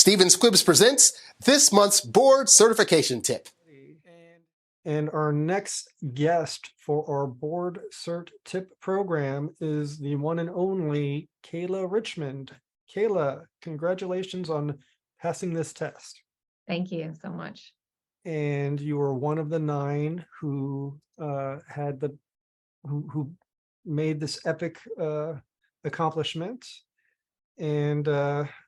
Stephen Squibbs presents this month's board certification tip. And our next guest for our board cert tip program is the one and only Kayla Richmond. Kayla, congratulations on passing this test. Thank you so much. And you were one of the 9 who who made this epic accomplishment. And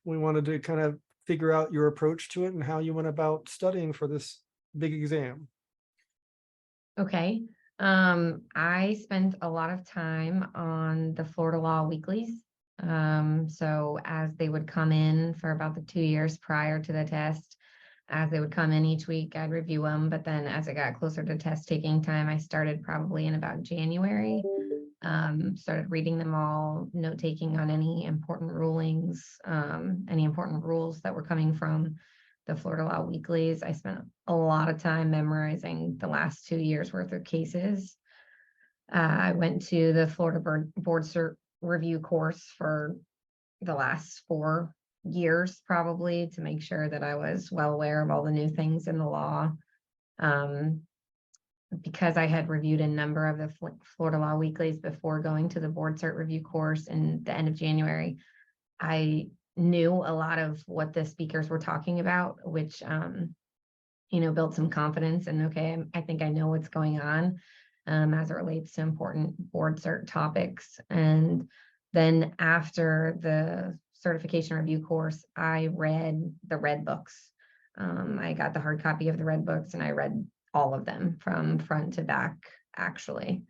we wanted to kind of figure out your approach to it and how you went about studying for this big exam. Okay. I spent a lot of time on the Florida Law Weeklies. So as they would come in for about the 2 years prior to the test, as they would come in each week, I'd review them. But then as it got closer to test taking time, I started probably in about January. Started reading them all, note taking on any important rulings, any important rules that were coming from the Florida Law Weeklies. I spent a lot of time memorizing the last 2 years worth of cases. I went to the Florida Board Cert review course for the last 4 years, probably, to make sure that I was well aware of all the new things in the law. Because I had reviewed a number of the Florida Law Weeklies before going to the Board Cert review course in the end of January, I knew a lot of what the speakers were talking about, which, built some confidence and, okay, I think I know what's going on as it relates to important board cert topics. And then after the certification review course, I read the red books. I got the hard copy of the red books and I read all of them from front to back, actually,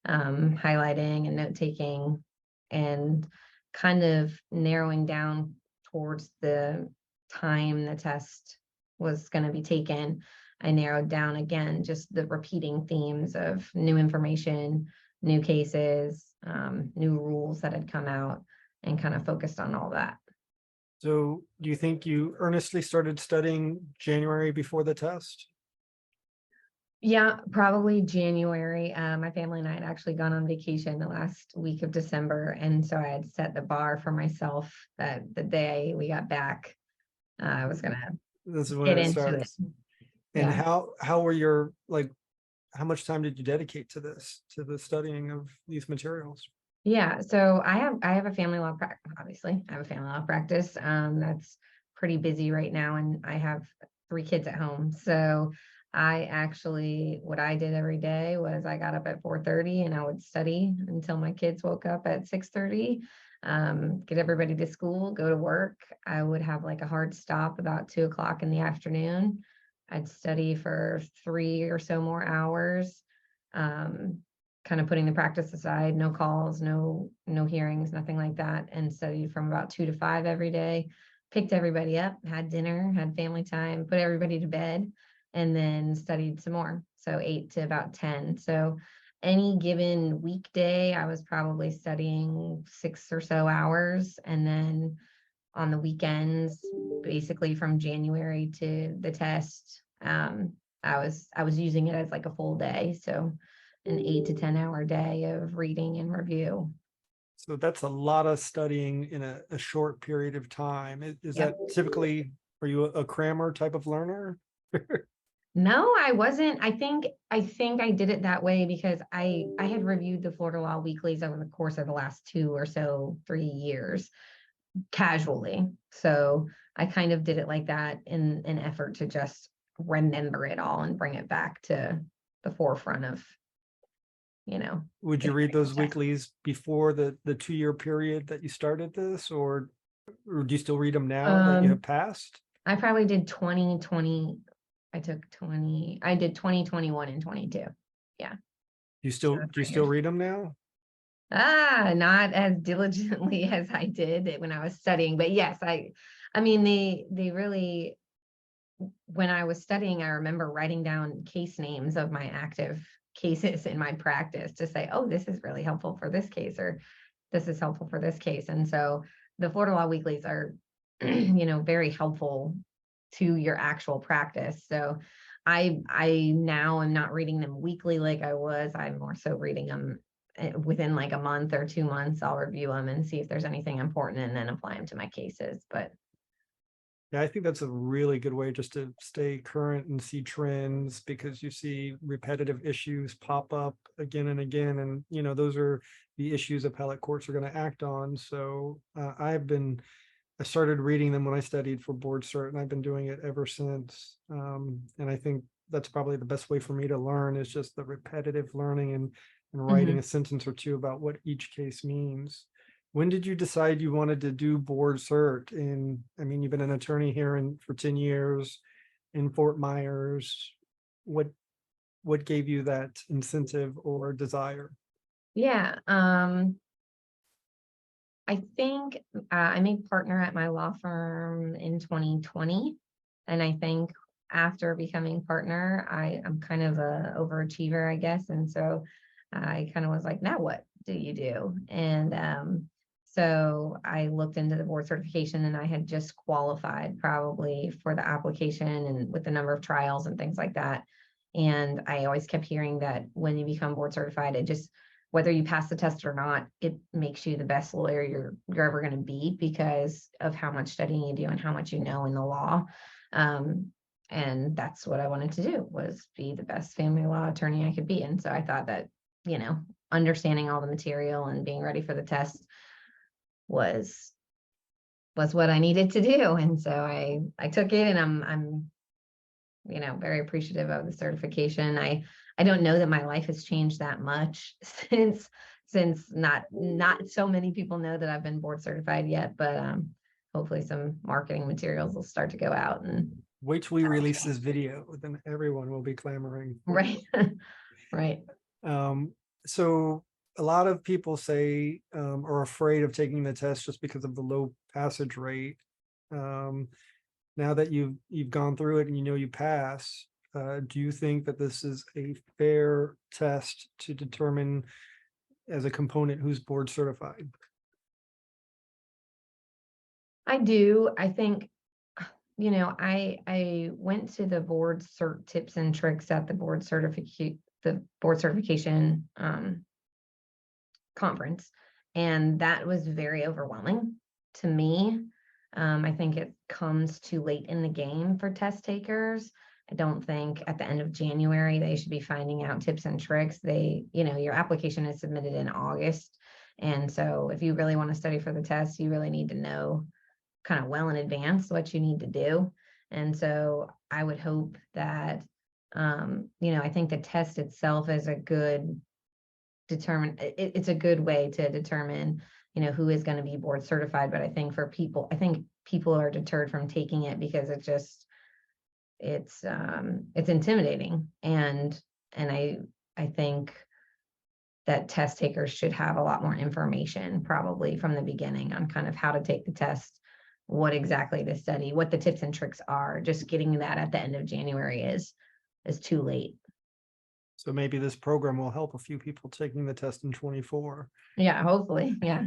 highlighting and note taking and kind of narrowing down towards the time the test was going to be taken. I narrowed down again just the repeating themes of new information, new cases, new rules that had come out, and kind of focused on all that. So do you think you earnestly started studying January before the test? Yeah, probably January. My family and I had actually gone on vacation the last week of December. And so I had set the bar for myself that the day we got back, I was going to get into it. And how were your, how much time did you dedicate to this, to the studying of these materials? Yeah, so I have a family law practice. Obviously, I have a family law practice that's pretty busy right now, and I have 3 kids at home. So what I did every day was I got up at 4:30 and I would study until my kids woke up at 6:30, get everybody to school, go to work. I would have like a hard stop about 2 o'clock in the afternoon. I'd study for 3 or so more hours, kind of putting the practice aside, no calls, no hearings, nothing like that, and studied from about 2 to 5 every day, picked everybody up, had dinner, had family time, put everybody to bed, and then studied some more. So 8 to about 10. So any given weekday, I was probably studying 6 or so hours. And then on the weekends, basically from January to the test, I was using it as like a full day. So an 8 to 10 hour day of reading and review. So that's a lot of studying in a short period of time. Is Yep. that typically, are you a crammer type of learner? No, I wasn't. I think I did it that way because I had reviewed the Florida Law Weeklies over the course of the last 2 or so 3 years casually. So I kind of did it like that in an effort to just remember it all and bring it back to the forefront of, Would you read those weeklies before the 2-year period that you started this, or do you still read them now that you have passed? I probably did 2020. I did 2021 and 22. Yeah. Do you still read them now? Not as diligently as I did when I was studying, but yes, I mean, they really, when I was studying, I remember writing down case names of my active cases in my practice to say, oh, this is really helpful for this case, or this is helpful for this case. And so the Florida Law Weeklies are, very helpful to your actual practice. So I now am not reading them weekly like I was. I'm more so reading them within like a month or 2 months. I'll review them and see if there's anything important and then apply them to my cases. But Yeah, I think that's a really good way just to stay current and see trends, because you see repetitive issues pop up again and again. And, those are the issues appellate courts are going to act on. So I started reading them when I studied for board cert, and I've been doing it ever since. And I think that's probably the best way for me to learn, is just the repetitive learning and writing a sentence or two about what each case means. When did you decide you wanted to do board cert? And I mean, you've been an attorney here for 10 years in Fort Myers. What gave you that incentive or desire? Yeah. I think I made partner at my law firm in 2020. And I think after becoming partner, I'm kind of a overachiever, I guess. And so I kind of was like, now what do you do? And so I looked into the board certification, and I had just qualified probably for the application and with the number of trials and things like that. And I always kept hearing that when you become board certified, it just, whether you pass the test or not, it makes you the best lawyer you're ever going to be, because of how much studying you do and how much you know in the law. And that's what I wanted to do, was be the best family law attorney I could be. And so I thought that, understanding all the material and being ready for the test was what I needed to do. And so I took it, and I'm very appreciative of the certification. I don't know that my life has changed that much since not so many people know that I've been board certified yet, but hopefully some marketing materials will start to go out. And Wait till we release this video, then everyone will be clamoring. right. Right. So a lot of people say are afraid of taking the test just because of the low passage rate. Now that you've gone through it and you pass, do you think that this is a fair test to determine as a component who's board certified? I do. I think, I went to the board cert tips and tricks at the board certification conference, and that was very overwhelming to me. I think it comes too late in the game for test takers. I don't think at the end of January they should be finding out tips and tricks. Your application is submitted in August. And so if you really want to study for the test, you really need to know kind of well in advance what you need to do. And so I would hope that, I think the test itself is it's a good way to determine, who is going to be board certified. But I think people are deterred from taking it because it's intimidating. And I think that test takers should have a lot more information probably from the beginning on kind of how to take the test, what exactly to study, what the tips and tricks are. Just getting that at the end of January is too late. So maybe this program will help a few people taking the test in 24. Yeah, hopefully. Yeah.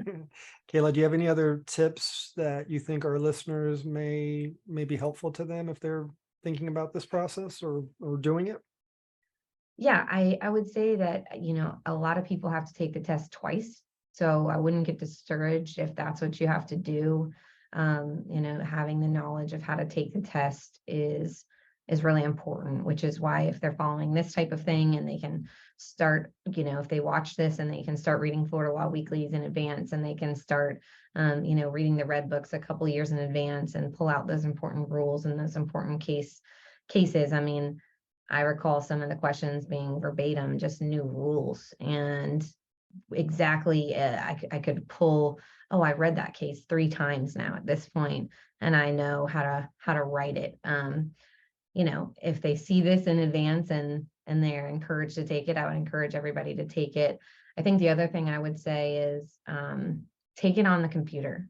Kayla, do you have any other tips that you think our listeners may be helpful to them if they're thinking about this process or doing it? Yeah, I would say that, a lot of people have to take the test twice. So I wouldn't get discouraged if that's what you have to do. Having the knowledge of how to take the test is really important, which is why if they're following this type of thing and they can start, if they watch this and they can start reading Florida Law Weeklies in advance, and they can start, reading the red books a couple years in advance and pull out those important rules and those important cases. I mean, I recall some of the questions being verbatim, just new rules, and exactly, I could pull, oh, I read that case 3 times now at this point, and I know how to write it. If they see this in advance and they're encouraged to take it, I would encourage everybody to take it. I think the other thing I would say is take it on the computer.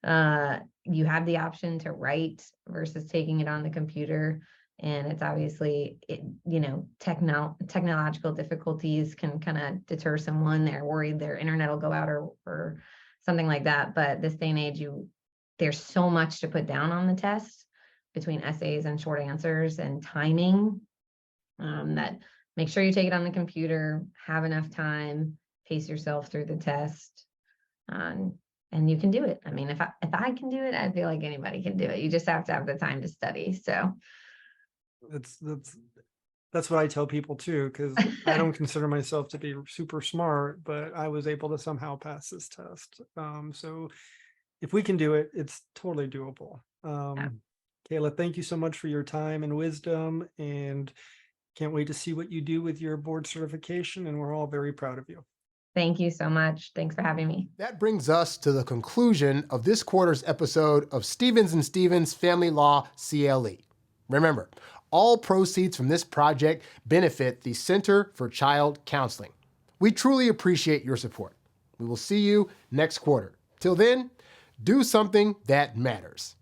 You have the option to write versus taking it on the computer. And it's obviously, technological difficulties can kind of deter someone. They're worried their internet will go out or something like that. But this day and age, there's so much to put down on the test between essays and short answers and timing, that make sure you take it on the computer, have enough time, pace yourself through the test. And and you can do it. I mean, if I can do it, I feel like anybody can do it. You just have to have the time to study. So That's what I tell people too, because I don't consider myself to be super smart, but I was able to somehow pass this test. So if we can do it, it's totally doable. Kayla, thank you so much for your time and wisdom, and can't wait to see what you do with your board certification, and we're all very proud of you. thank you so much. Thanks for having me. That brings us to the conclusion of this quarter's episode of Stevens and Stevens Family Law CLE. Remember, all proceeds from this project benefit the Center for Child Counseling. We truly appreciate your support. We will see you next quarter. Till then, do something that matters.